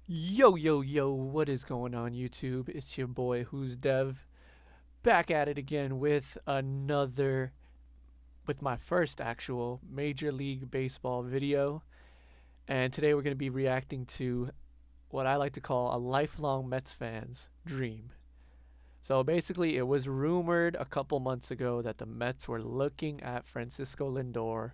Yo, yo, yo, what is going on, YouTube? It's your boy, Who's Dev, back at it again with my first actual Major League Baseball video. And today we're going to be reacting to what I like to call a lifelong Mets fan's dream. So basically, it was rumored a couple months ago that the Mets were looking at Francisco Lindor.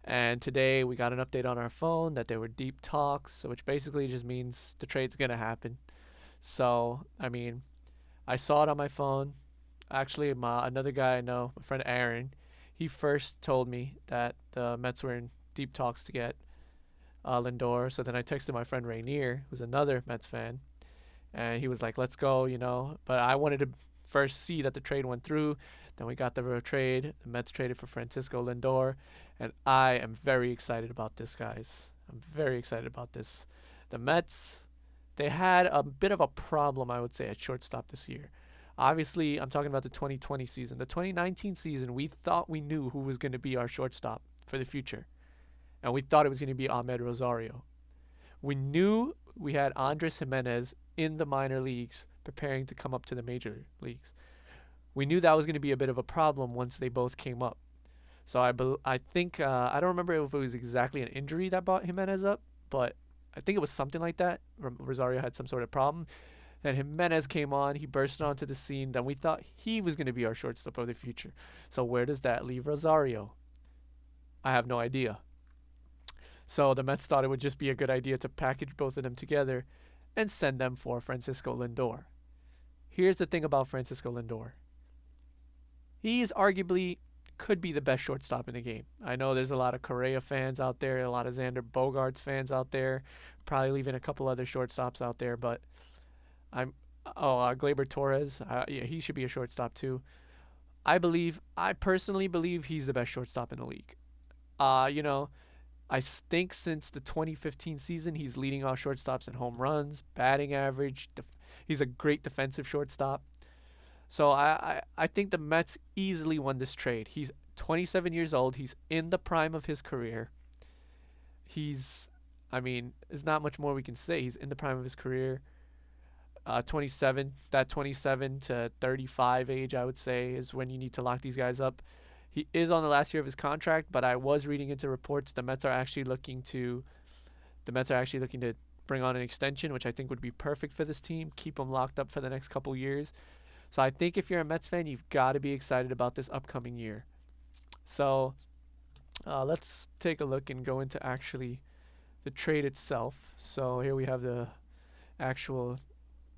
And today we got an update on our phone that there were deep talks, which basically just means the trade's going to happen. So, I saw it on my phone. Actually, another guy I know, my friend Aaron, he first told me that the Mets were in deep talks to get Lindor. So then I texted my friend Rainier, who's another Mets fan, and he was like, "Let's go." But I wanted to first see that the trade went through. Then we got the trade. The Mets traded for Francisco Lindor, and I am very excited about this, guys. I'm very excited about this. The Mets, they had a bit of a problem, I would say, at shortstop this year. Obviously, I'm talking about the 2020 season. The 2019 season, we thought we knew who was going to be our shortstop for the future, and we thought it was going to be Ahmed Rosario. We knew we had Andres Jimenez in the minor leagues preparing to come up to the major leagues. We knew that was going to be a bit of a problem once they both came up. So I think I don't remember if it was exactly an injury that brought Jimenez up, but I think it was something like that. Rosario had some sort of problem. Then Jimenez came on. He burst onto the scene. Then we thought he was going to be our shortstop of the future. So where does that leave Rosario? I have no idea. So the Mets thought it would just be a good idea to package both of them together and send them for Francisco Lindor. Here's the thing about Francisco Lindor. He's arguably could be the best shortstop in the game. I know there's a lot of Correa fans out there, a lot of Xander Bogaerts fans out there, probably leaving a couple other shortstops out there, but I'm Gleyber Torres, yeah, he should be a shortstop too. I personally believe he's the best shortstop in the league. Uh, you know, I think since the 2015 season, he's leading all shortstops in home runs, batting average. He's a great defensive shortstop. So I think the Mets easily won this trade. He's 27 years old. He's in the prime of his career. He's, there's not much more we can say. He's in the prime of his career. 27, that 27 to 35 age, I would say, is when you need to lock these guys up. He is on the last year of his contract, but I was reading into reports the Mets are actually looking to bring on an extension, which I think would be perfect for this team. Keep them locked up for the next couple years. So I think if you're a Mets fan, you've got to be excited about this upcoming year. So let's take a look and go into actually the trade itself. So here we have the actual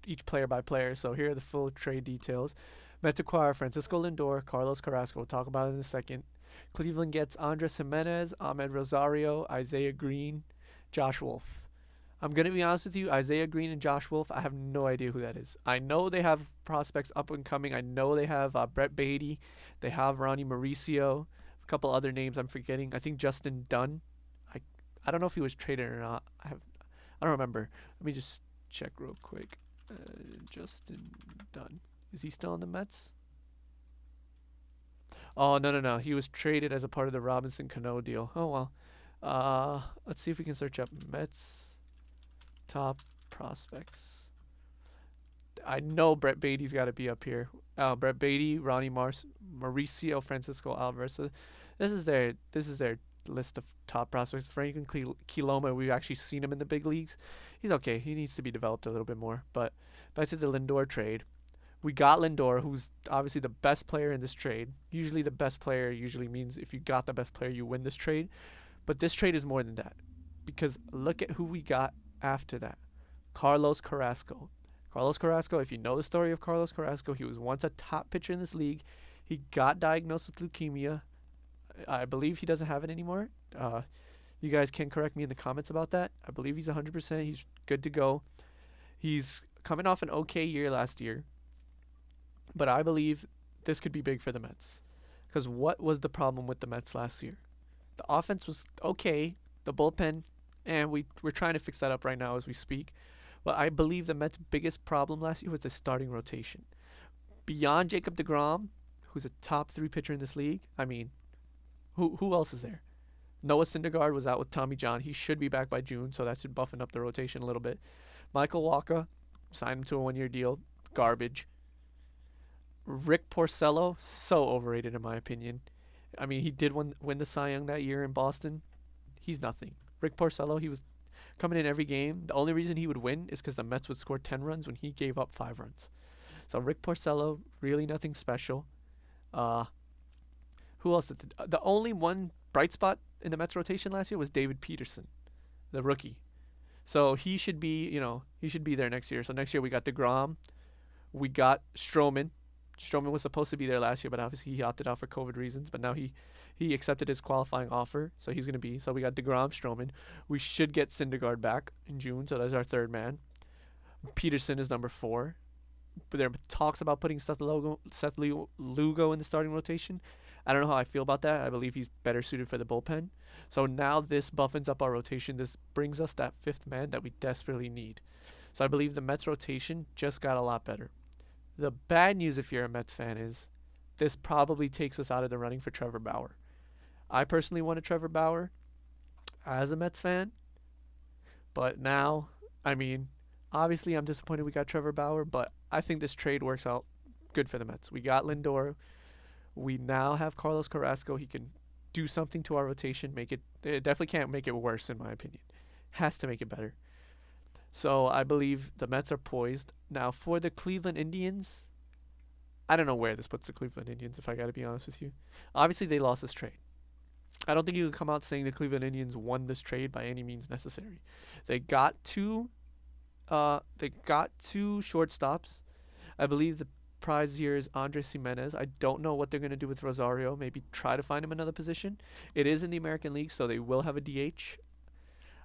each player by player. So here are the full trade details. Mets acquire Francisco Lindor, Carlos Carrasco. We'll talk about it in a second. Cleveland gets Andres Jimenez, Ahmed Rosario, Isaiah Green, Josh Wolf. I'm going to be honest with you, Isaiah Green and Josh Wolf, I have no idea who that is. I know they have prospects up and coming. I know they have Brett Beatty. They have Ronnie Mauricio. A couple other names I'm forgetting. I think Justin Dunn. I, I don't know if he was traded or not. I don't remember. Let me just check real quick. Justin Dunn. Is he still on the Mets? Oh, no, no, no. He was traded as a part of the Robinson Cano deal. Oh, well. Let's see if we can search up Mets top prospects. I know Brett Beatty's got to be up here. Brett Beatty, Mauricio, Francisco Alvarez. So this is their list of top prospects. Franklin Kiloma, we've actually seen him in the big leagues. He's okay. He needs to be developed a little bit more. But back to the Lindor trade. We got Lindor, who's obviously the best player in this trade. Usually the best player usually means if you got the best player, you win this trade. But this trade is more than that. Because look at who we got after that. Carlos Carrasco. Carlos Carrasco, if you know the story of Carlos Carrasco, he was once a top pitcher in this league. He got diagnosed with leukemia. I believe he doesn't have it anymore. You guys can correct me in the comments about that. I believe he's 100%. He's good to go. He's coming off an okay year last year. But I believe this could be big for the Mets. Because what was the problem with the Mets last year? The offense was okay. The bullpen, and we're trying to fix that up right now as we speak. But I believe the Mets' biggest problem last year was the starting rotation. Beyond Jacob deGrom, who's a top 3 pitcher in this league, who else is there? Noah Syndergaard was out with Tommy John. He should be back by June, so that should buffen up the rotation a little bit. Michael Walker, signed him to a 1 year deal. Garbage. Rick Porcello, so overrated in my opinion. I mean, he did win the Cy Young that year in Boston. He's nothing. Rick Porcello, he was coming in every game. The only reason he would win is because the Mets would score 10 runs when he gave up 5 runs. So Rick Porcello, really nothing special. Uh, who else? The only one bright spot in the Mets rotation last year was David Peterson, the rookie. So he should be, he should be there next year. So next year we got DeGrom, we got Stroman. Stroman was supposed to be there last year, but obviously he opted out for COVID reasons. But now he accepted his qualifying offer, so he's going to be. So we got DeGrom, Stroman. We should get Syndergaard back in June, so that's our third man. Peterson is number 4. But there are talks about putting Seth Lugo in the starting rotation. I don't know how I feel about that. I believe he's better suited for the bullpen. So now this buffens up our rotation. This brings us that 5th man that we desperately need. So I believe the Mets rotation just got a lot better. The bad news, if you're a Mets fan, is this probably takes us out of the running for Trevor Bauer. I personally wanted Trevor Bauer as a Mets fan. But now, I mean, obviously I'm disappointed we got Trevor Bauer, but I think this trade works out good for the Mets. We got Lindor. We now have Carlos Carrasco. He can do something to our rotation. It definitely can't make it worse, in my opinion. Has to make it better. So I believe the Mets are poised. Now for the Cleveland Indians, I don't know where this puts the Cleveland Indians, if I got to be honest with you. Obviously they lost this trade. I don't think you can come out saying the Cleveland Indians won this trade by any means necessary. They got two shortstops. I believe the prize here is Andres Jimenez. I don't know what they're going to do with Rosario. Maybe try to find him another position. It is in the American League, so they will have a DH.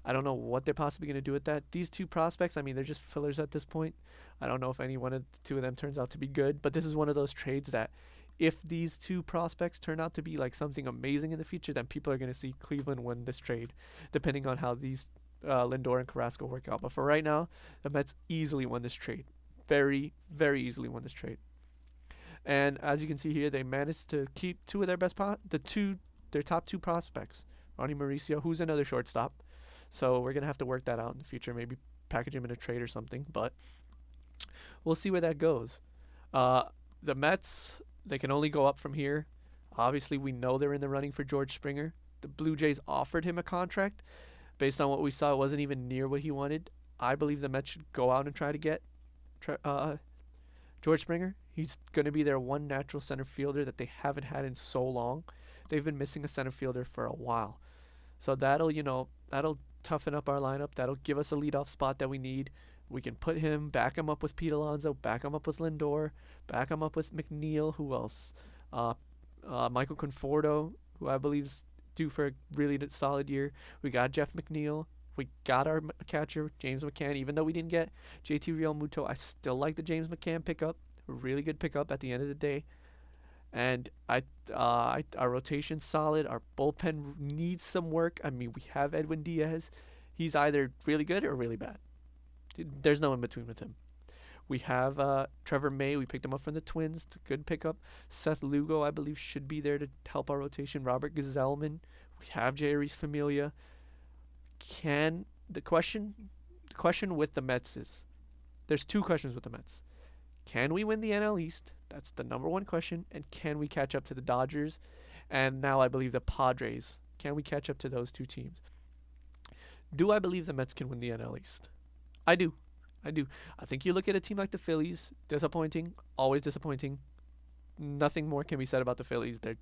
I don't know what they're possibly going to do with that. These 2 prospects, I mean, they're just fillers at this point. I don't know if any one of the 2 of them turns out to be good, but this is one of those trades that if these 2 prospects turn out to be like something amazing in the future, then people are going to see Cleveland win this trade, depending on how these Lindor and Carrasco work out. But for right now, the Mets easily won this trade. Very, very easily won this trade. And as you can see here, they managed to keep 2 of their their top 2 prospects. Ronnie Mauricio, who's another shortstop. So we're going to have to work that out in the future. Maybe package him in a trade or something. But we'll see where that goes. The Mets, they can only go up from here. Obviously, we know they're in the running for George Springer. The Blue Jays offered him a contract. Based on what we saw, it wasn't even near what he wanted. I believe the Mets should go out and try to get George Springer. He's going to be their one natural center fielder that they haven't had in so long. They've been missing a center fielder for a while. So that'll toughen up our lineup. That'll give us a leadoff spot that we need. We can back him up with Pete Alonso, back him up with Lindor, back him up with McNeil. Who else? Michael Conforto, who I believe is due for a really solid year. We got Jeff McNeil. We got our catcher, James McCann. Even though we didn't get JT Realmuto, I still like the James McCann pickup. A really good pickup at the end of the day. And our rotation's solid. Our bullpen needs some work. I mean, we have Edwin Diaz. He's either really good or really bad. There's no in between with him. We have Trevor May. We picked him up from the Twins. It's a good pickup. Seth Lugo, I believe, should be there to help our rotation. Robert Gazelman. We have Jeurys Familia. The question with the Mets is, there's 2 questions with the Mets. Can we win the NL East? That's the number 1 question. And can we catch up to the Dodgers? And now I believe the Padres. Can we catch up to those 2 teams? Do I believe the Mets can win the NL East? I do. I think you look at a team like the Phillies, disappointing, always disappointing. Nothing more can be said about the Phillies. They're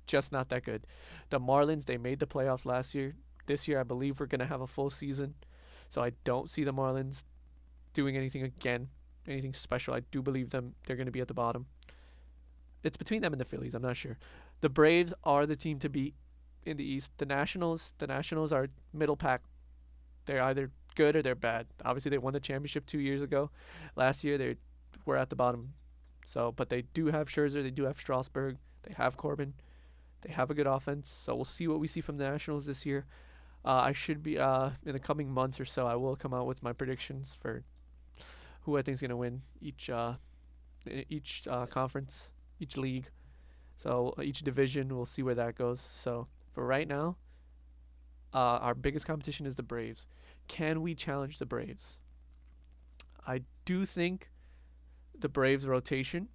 just not that good. The Marlins, they made the playoffs last year. This year, I believe we're going to have a full season. So I don't see the Marlins doing anything special. I do believe they're going to be at the bottom. It's between them and the Phillies. I'm not sure. The Braves are the team to beat in the East. The Nationals are middle pack. They're either good or they're bad. Obviously, they won the championship 2 years ago. Last year, they were at the bottom. But they do have Scherzer. They do have Strasburg. They have Corbin. They have a good offense. So we'll see what we see from the Nationals this year. I should be in the coming months or so. I will come out with my predictions for who I think is going to win each conference, each league. So each division. We'll see where that goes. So for right now, Our biggest competition is the Braves. Can we challenge the Braves? I do think the Braves rotation,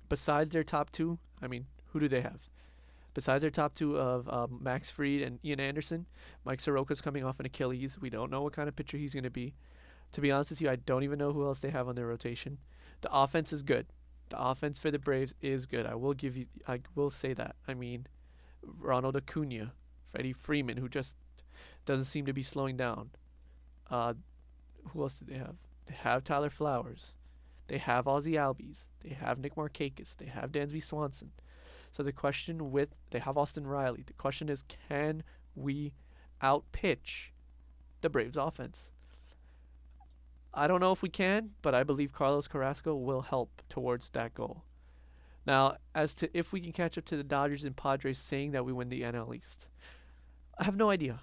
besides their top two, I mean, who do they have? Besides their top two of Max Fried and Ian Anderson, Mike Soroka's coming off an Achilles. We don't know what kind of pitcher he's going to be. To be honest with you, I don't even know who else they have on their rotation. The offense is good. The offense for the Braves is good. I will say that. I mean, Ronald Acuna, Freddie Freeman, who just doesn't seem to be slowing down. Uh, who else do they have? They have Tyler Flowers. They have Ozzie Albies. They have Nick Markakis. They have Dansby Swanson. So they have Austin Riley. The question is, can we outpitch the Braves offense? I don't know if we can, but I believe Carlos Carrasco will help towards that goal. Now, as to if we can catch up to the Dodgers and Padres saying that we win the NL East, I have no idea.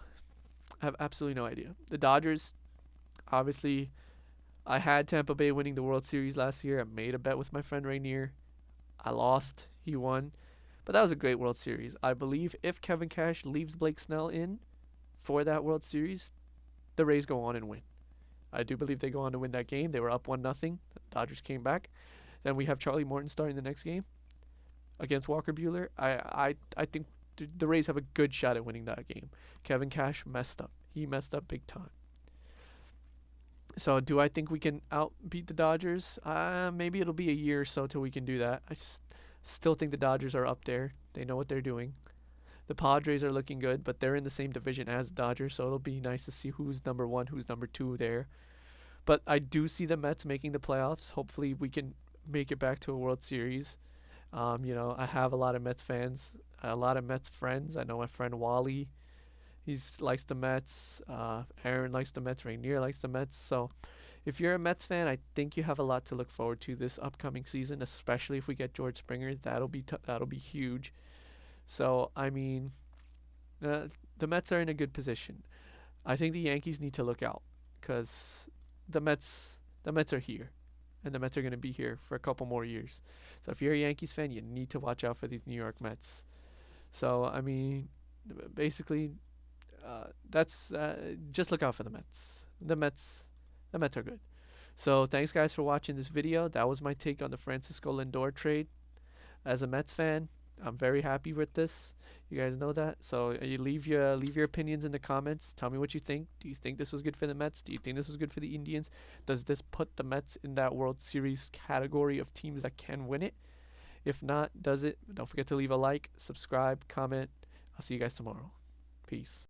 I have absolutely no idea. The Dodgers, obviously, I had Tampa Bay winning the World Series last year. I made a bet with my friend Rainier. I lost. He won. But that was a great World Series. I believe if Kevin Cash leaves Blake Snell in for that World Series, the Rays go on and win. I do believe they go on to win that game. They were up 1-0. The Dodgers came back. Then we have Charlie Morton starting the next game against Walker Buehler. I think the Rays have a good shot at winning that game. Kevin Cash messed up. He messed up big time. So do I think we can outbeat the Dodgers? Maybe it'll be a year or so till we can do that. Still think the Dodgers are up there. They know what they're doing. The Padres are looking good, but they're in the same division as the Dodgers, so it'll be nice to see who's number one, who's number two there. But I do see the Mets making the playoffs. Hopefully we can make it back to a World Series. I have a lot of Mets fans, a lot of Mets friends. I know my friend Wally. He likes the Mets. Aaron likes the Mets. Rainier likes the Mets. So if you're a Mets fan, I think you have a lot to look forward to this upcoming season, especially if we get George Springer. That'll be huge. So, I mean, the Mets are in a good position. I think the Yankees need to look out because the Mets are here, and the Mets are going to be here for a couple more years. So if you're a Yankees fan, you need to watch out for these New York Mets. So, I mean, basically, that's just look out for the Mets. The Mets are good. So thanks, guys, for watching this video. That was my take on the Francisco Lindor trade. As a Mets fan, I'm very happy with this. You guys know that. So you leave your opinions in the comments. Tell me what you think. Do you think this was good for the Mets? Do you think this was good for the Indians? Does this put the Mets in that World Series category of teams that can win it? If not, does it? Don't forget to leave a like, subscribe, comment. I'll see you guys tomorrow. Peace.